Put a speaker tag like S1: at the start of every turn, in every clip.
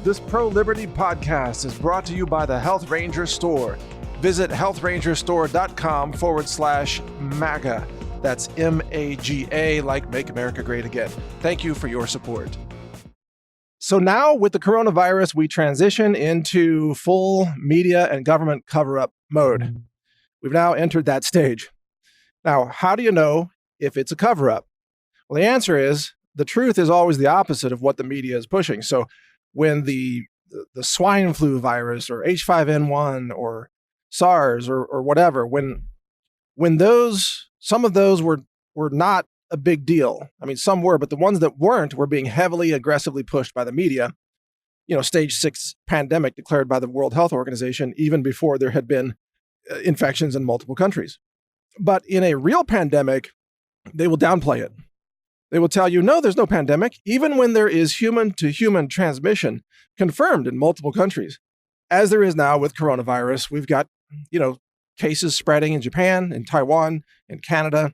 S1: This pro-liberty podcast is brought to you by the Health Ranger Store. Visit healthrangerstore.com/MAGA. That's MAGA, like Make America Great Again. Thank you for your support. So now with the coronavirus, we transition into full media and government cover-up mode. We've now entered that stage. Now, how do you know if it's a cover-up? Well, the answer is the truth is always the opposite of what the media is pushing. So when the swine flu virus or H5N1 or SARS or whatever, when some of those were not a big deal. I mean, some were, but the ones that weren't were being heavily, aggressively pushed by the media. You know, stage 6 pandemic declared by the World Health Organization, even before there had been infections in multiple countries. But in a real pandemic, they will downplay it. They will tell you, no, there's no pandemic, even when there is human-to-human transmission confirmed in multiple countries. As there is now with coronavirus, we've got, cases spreading in Japan, in Taiwan, in Canada.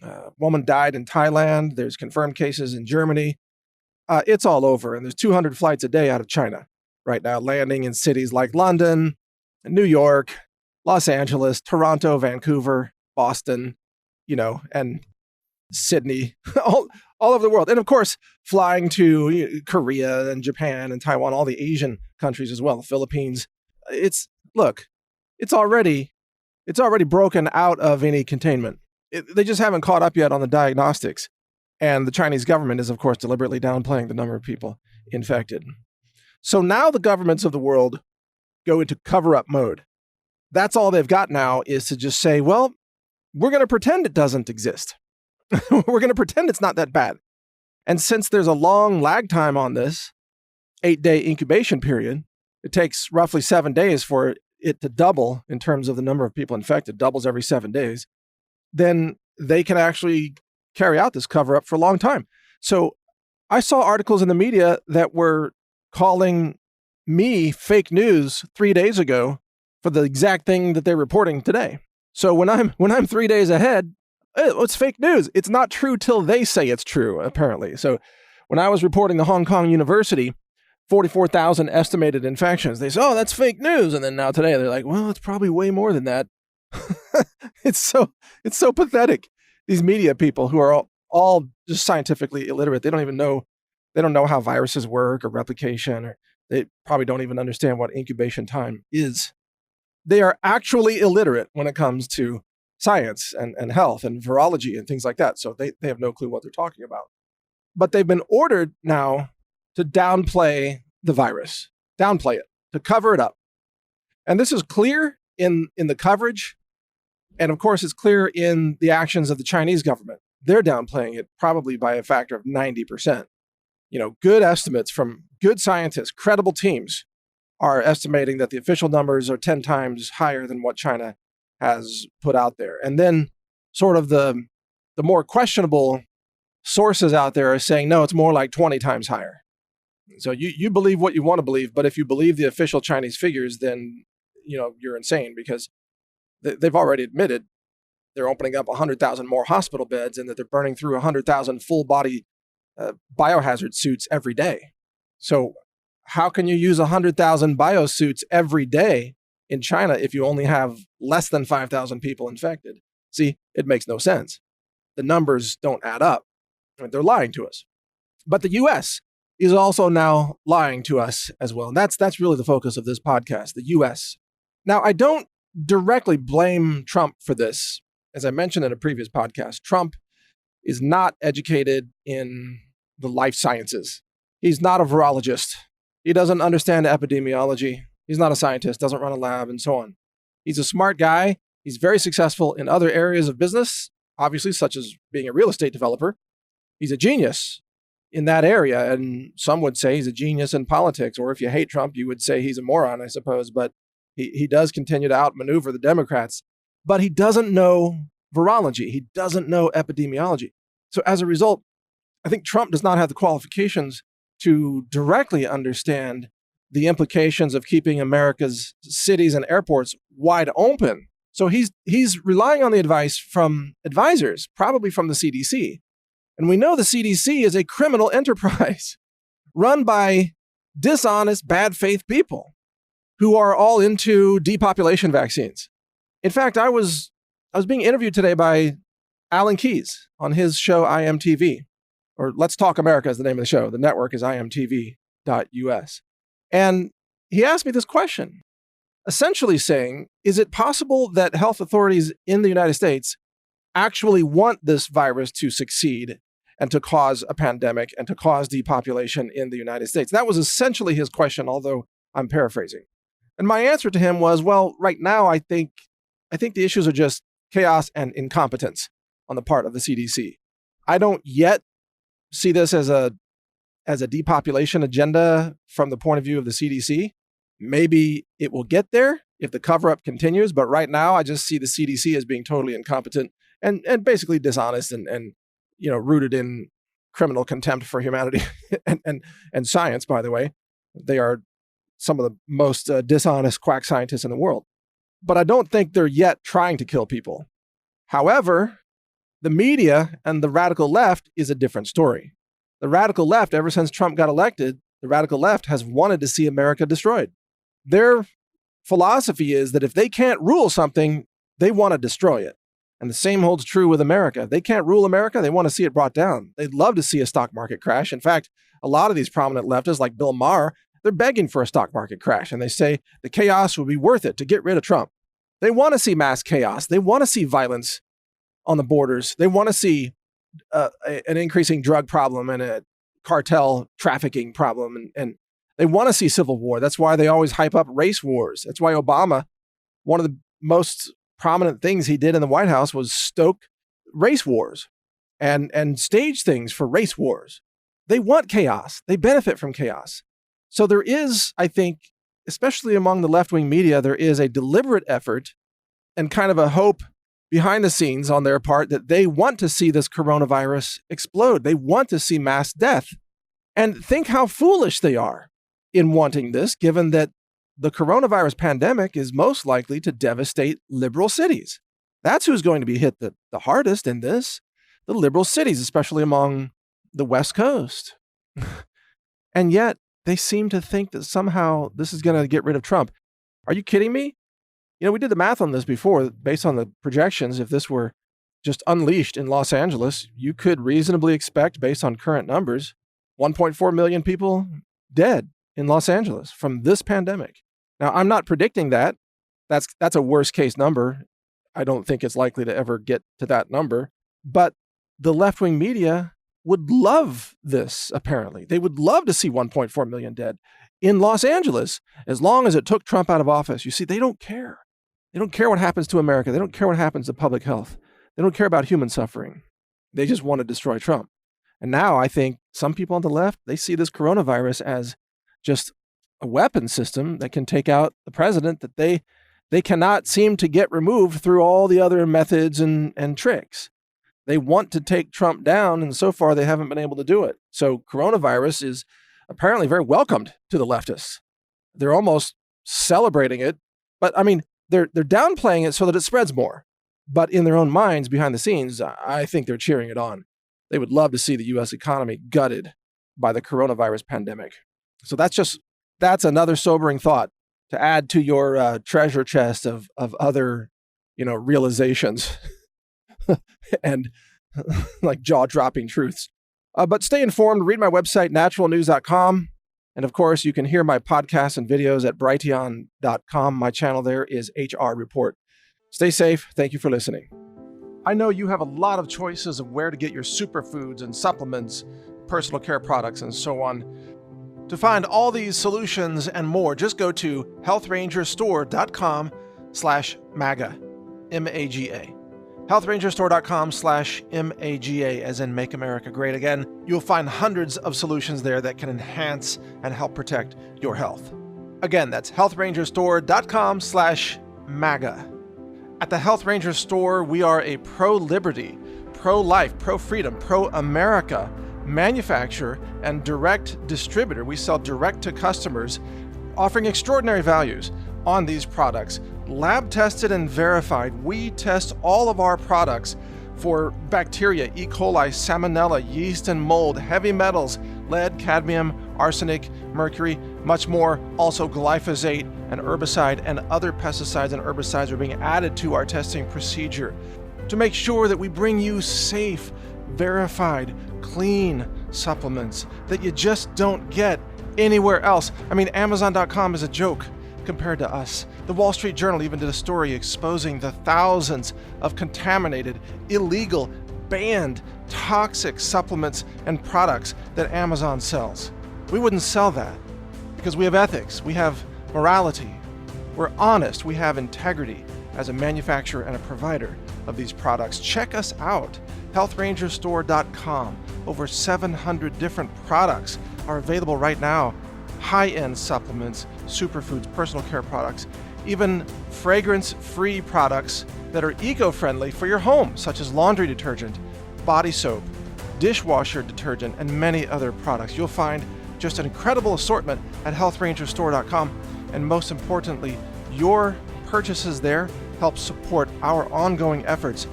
S1: A woman died in Thailand. There's confirmed cases in Germany. It's all over. And there's 200 flights a day out of China right now, landing in cities like London, New York, Los Angeles, Toronto, Vancouver, Boston, and Sydney, all over the world. And of course, flying to Korea and Japan and Taiwan, all the Asian countries as well, the Philippines. It's already broken out of any containment. They just haven't caught up yet on the diagnostics. And the Chinese government is, of course, deliberately downplaying the number of people infected. So now the governments of the world go into cover-up mode. That's all they've got now is to just say, well, we're going to pretend it doesn't exist. We're going to pretend it's not that bad. And since there's a long lag time on this 8-day incubation period, it takes roughly 7 days for it to double in terms of the number of people infected, doubles every 7 days, then they can actually carry out this cover-up for a long time. So I saw articles in the media that were calling me fake news 3 days ago for the exact thing that they're reporting today. So when I'm 3 days ahead, it's fake news. It's not true till they say it's true, apparently. So when I was reporting the Hong Kong University, 44,000 estimated infections, they say, oh, that's fake news. And then now today they're like, well, it's probably way more than that. It's so pathetic. These media people who are all just scientifically illiterate. They don't know how viruses work or replication, or they probably don't even understand what incubation time is. They are actually illiterate when it comes to science and health and virology and things like that. So they have no clue what they're talking about. But they've been ordered now to downplay the virus, downplay it, to cover it up. And this is clear in the coverage. And of course, it's clear in the actions of the Chinese government. They're downplaying it probably by a factor of 90%. Good estimates from good scientists, credible teams are estimating that the official numbers are 10 times higher than what China has put out there. And then sort of the more questionable sources out there are saying, no, it's more like 20 times higher. So you believe what you want to believe, but if you believe the official Chinese figures, then you're insane, because they've already admitted they're opening up 100,000 more hospital beds and that they're burning through 100,000 full body biohazard suits every day. So how can you use 100,000 biosuits every day in China if you only have less than 5,000 people infected? See, it makes no sense. The numbers don't add up. They're lying to us. But the U.S. is also now lying to us as well. And that's really the focus of this podcast, the U.S. Now, I don't directly blame Trump for this. As I mentioned in a previous podcast, Trump is not educated in the life sciences. He's not a virologist. He doesn't understand epidemiology. He's not a scientist, doesn't run a lab, and so on. He's a smart guy. He's very successful in other areas of business, obviously, such as being a real estate developer. He's a genius in that area, and some would say he's a genius in politics, or if you hate Trump, you would say he's a moron, I suppose, but he does continue to outmaneuver the Democrats. But he doesn't know virology. He doesn't know epidemiology. So as a result, I think Trump does not have the qualifications to directly understand the implications of keeping America's cities and airports wide open. So he's relying on the advice from advisors, probably from the CDC. And we know the CDC is a criminal enterprise run by dishonest, bad faith people who are all into depopulation vaccines. In fact, I was being interviewed today by Alan Keyes on his show IMTV, or Let's Talk America is the name of the show. The network is imtv.us. And he asked me this question, essentially saying, is it possible that health authorities in the United States actually want this virus to succeed and to cause a pandemic and to cause depopulation in the United States? That was essentially his question, although I'm paraphrasing. And my answer to him was, well, right now, I think the issues are just chaos and incompetence on the part of the CDC. I don't yet see this as a depopulation agenda from the point of view of the CDC. Maybe it will get there if the cover-up continues, but right now I just see the CDC as being totally incompetent and basically dishonest and rooted in criminal contempt for humanity and science, by the way. They are some of the most dishonest quack scientists in the world. But I don't think they're yet trying to kill people. However, the media and the radical left is a different story. The radical left, ever since Trump got elected, the radical left has wanted to see America destroyed. Their philosophy is that if they can't rule something, they want to destroy it. And the same holds true with America. They can't rule America. They want to see it brought down. They'd love to see a stock market crash. In fact, a lot of these prominent leftists like Bill Maher, they're begging for a stock market crash. And they say the chaos would be worth it to get rid of Trump. They want to see mass chaos. They want to see violence on the borders. They want to see an increasing drug problem and a cartel trafficking problem. And they want to see civil war. That's why they always hype up race wars. That's why Obama, one of the most prominent things he did in the White House was stoke race wars and stage things for race wars. They want chaos. They benefit from chaos. So there is, I think, especially among the left-wing media, there is a deliberate effort and kind of a hope behind the scenes on their part that they want to see this coronavirus explode. They want to see mass death. And think how foolish they are in wanting this, given that the coronavirus pandemic is most likely to devastate liberal cities. That's who's going to be hit the hardest in this, the liberal cities, especially among the West Coast. And yet, they seem to think that somehow this is going to get rid of Trump. Are you kidding me? We did the math on this before, based on the projections. If this were just unleashed in Los Angeles, you could reasonably expect, based on current numbers, 1.4 million people dead in Los Angeles from this pandemic. Now, I'm not predicting that. That's a worst case number. I don't think it's likely to ever get to that number. But the left-wing media would love this, apparently. They would love to see 1.4 million dead in Los Angeles, as long as it took Trump out of office. You see, they don't care. They don't care what happens to America. They don't care what happens to public health. They don't care about human suffering. They just want to destroy Trump. And now I think some people on the left, they see this coronavirus as just a weapon system that can take out the president that they cannot seem to get removed through all the other methods and tricks. They want to take Trump down, and so far they haven't been able to do it. So coronavirus is apparently very welcomed to the leftists. They're almost celebrating it, but I mean, they're downplaying it so that it spreads more. But in their own minds, behind the scenes, I think they're cheering it on. They would love to see the U.S. economy gutted by the coronavirus pandemic. So that's another sobering thought to add to your treasure chest of other, realizations and like jaw-dropping truths. But stay informed. Read my website, naturalnews.com. And of course, you can hear my podcasts and videos at brighteon.com. My channel there is HR Report. Stay safe. Thank you for listening. I know you have a lot of choices of where to get your superfoods and supplements, personal care products, and so on. To find all these solutions and more, just go to healthrangerstore.com/MAGA, M-A-G-A. healthrangerstore.com/MAGA, as in Make America Great Again. You'll find hundreds of solutions there that can enhance and help protect your health. Again, that's healthrangerstore.com/MAGA. At the Health Ranger Store, we are a pro-liberty, pro-life, pro-freedom, pro-America manufacturer and direct distributor. We sell direct to customers, offering extraordinary values on these products. Lab tested and verified. We test all of our products for bacteria, E. coli, salmonella, yeast and mold, heavy metals, lead, cadmium, arsenic, mercury, much more. Also glyphosate, an herbicide, and other pesticides and herbicides are being added to our testing procedure to make sure that we bring you safe, verified, clean supplements that you just don't get anywhere else. I mean, Amazon.com is a joke compared to us. The Wall Street Journal even did a story exposing the thousands of contaminated, illegal, banned, toxic supplements and products that Amazon sells. We wouldn't sell that because we have ethics, we have morality, we're honest, we have integrity as a manufacturer and a provider of these products. Check us out, healthrangerstore.com. Over 700 different products are available right now. High-end supplements, superfoods, personal care products, even fragrance-free products that are eco-friendly for your home, such as laundry detergent, body soap, dishwasher detergent, and many other products. You'll find just an incredible assortment at healthrangerstore.com, and most importantly, your purchases there help support our ongoing efforts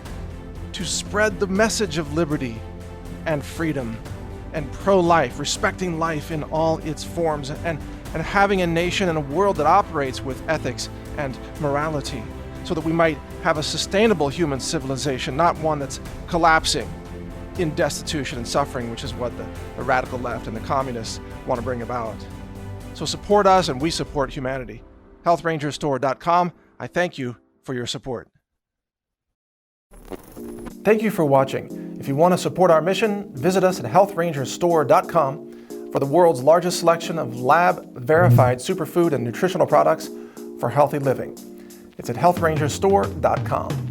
S1: to spread the message of liberty and freedom and pro-life, respecting life in all its forms, and having a nation and a world that operates with ethics and morality, so that we might have a sustainable human civilization, not one that's collapsing in destitution and suffering, which is what the radical left and the communists want to bring about. So support us and we support humanity. healthrangerstore.com. I thank you for your support. Thank you for watching. If you want to support our mission, visit us at healthrangerstore.com for the world's largest selection of lab-verified superfood and nutritional products for healthy living. It's at healthrangerstore.com.